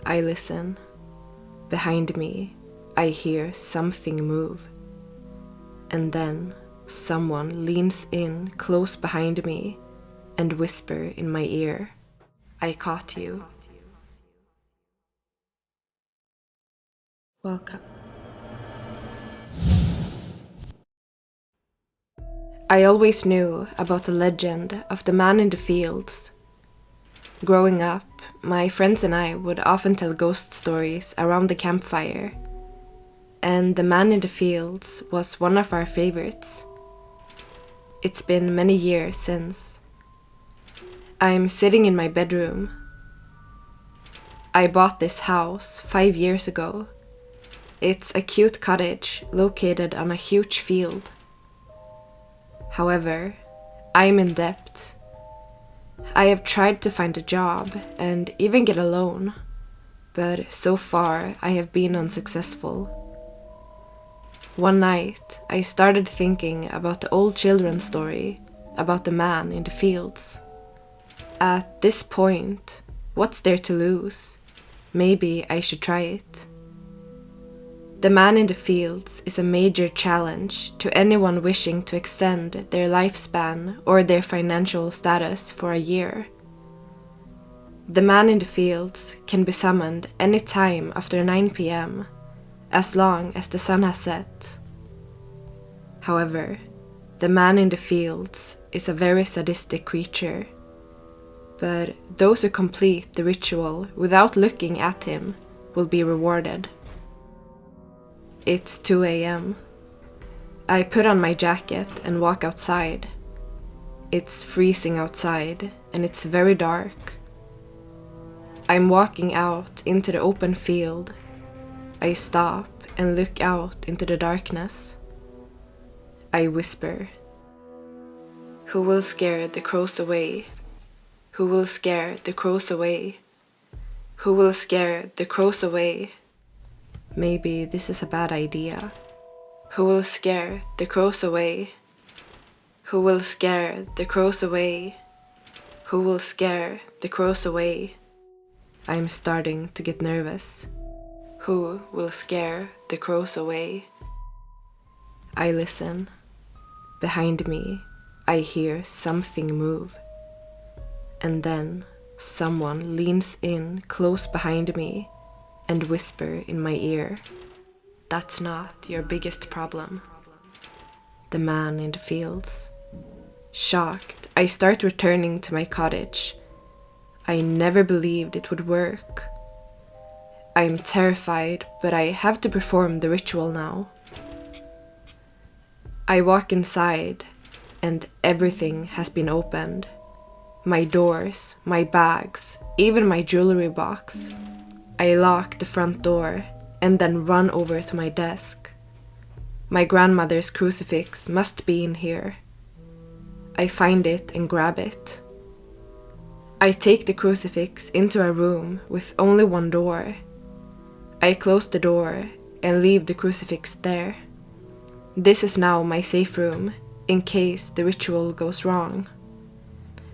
I listen. Behind me, I hear something move. And then someone leans in close behind me and whisper in my ear, "I caught you." Welcome. I always knew about the legend of the man in the fields. Growing up, my friends and I would often tell ghost stories around the campfire, and the man in the fields was one of our favorites. It's been many years since. I'm sitting in my bedroom. I bought this house 5 years ago. It's a cute cottage located on a huge field. However, I'm in debt. I have tried to find a job and even get a loan, but so far I have been unsuccessful. One night, I started thinking about the old children's story about the man in the fields. At this point, what's there to lose? Maybe I should try it. The man in the fields is a major challenge to anyone wishing to extend their lifespan or their financial status for a year. The man in the fields can be summoned any time after 9 p.m., as long as the sun has set. However, the man in the fields is a very sadistic creature, but those who complete the ritual without looking at him will be rewarded. It's 2 a.m. I put on my jacket and walk outside. It's freezing outside and it's very dark. I'm walking out into the open field. I stop and look out into the darkness. I whisper, "Who will scare the crows away? Who will scare the crows away? Who will scare the crows away?" Maybe this is a bad idea. Who will scare the crows away? Who will scare the crows away? Who will scare the crows away? I'm starting to get nervous. Who will scare the crows away? I listen. Behind me, I hear something move. And then someone leans in close behind me and whisper in my ear, "That's not your biggest problem." The man in the fields. Shocked, I start returning to my cottage. I never believed it would work. I'm terrified, but I have to perform the ritual now. I walk inside, and everything has been opened. My doors, my bags, even my jewelry box. I lock the front door and then run over to my desk. My grandmother's crucifix must be in here. I find it and grab it. I take the crucifix into a room with only one door. I close the door and leave the crucifix there. This is now my safe room in case the ritual goes wrong.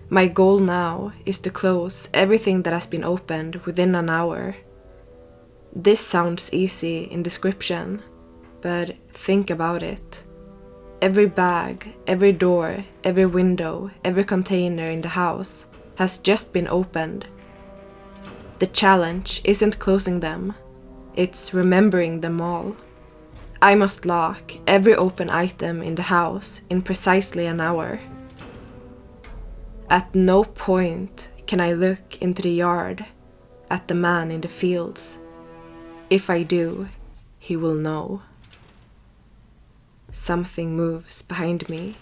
My goal now is to close everything that has been opened within an hour. This sounds easy in description, but think about it. Every bag, every door, every window, every container in the house has just been opened. The challenge isn't closing them, it's remembering them all. I must lock every open item in the house in precisely an hour. At no point can I look into the yard at the man in the fields. If I do, he will know. Something moves behind me.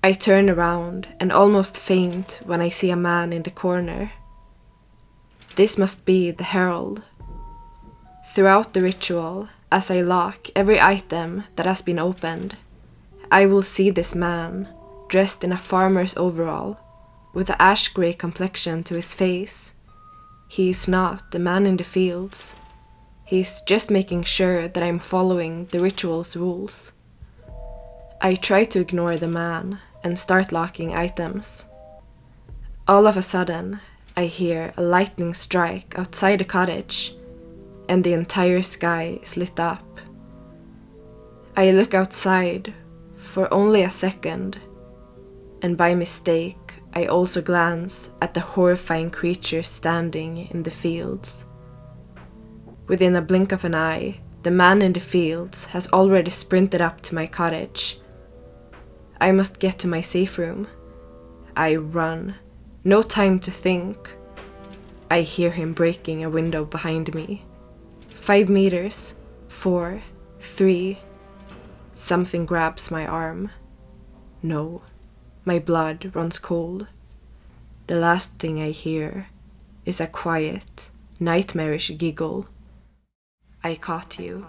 I turn around and almost faint when I see a man in the corner. This must be the herald. Throughout the ritual, as I lock every item that has been opened, I will see this man, dressed in a farmer's overall, with an ash-grey complexion to his face. He is not the man in the fields. He's just making sure that I'm following the ritual's rules. I try to ignore the man and start locking items. All of a sudden, I hear a lightning strike outside the cottage, and the entire sky is lit up. I look outside for only a second, and by mistake, I also glance at the horrifying creature standing in the fields. Within a blink of an eye, the man in the fields has already sprinted up to my cottage. I must get to my safe room. I run. No time to think. I hear him breaking a window behind me. 5 meters. 4. 3. Something grabs my arm. No. My blood runs cold. The last thing I hear is a quiet, nightmarish giggle. I caught you.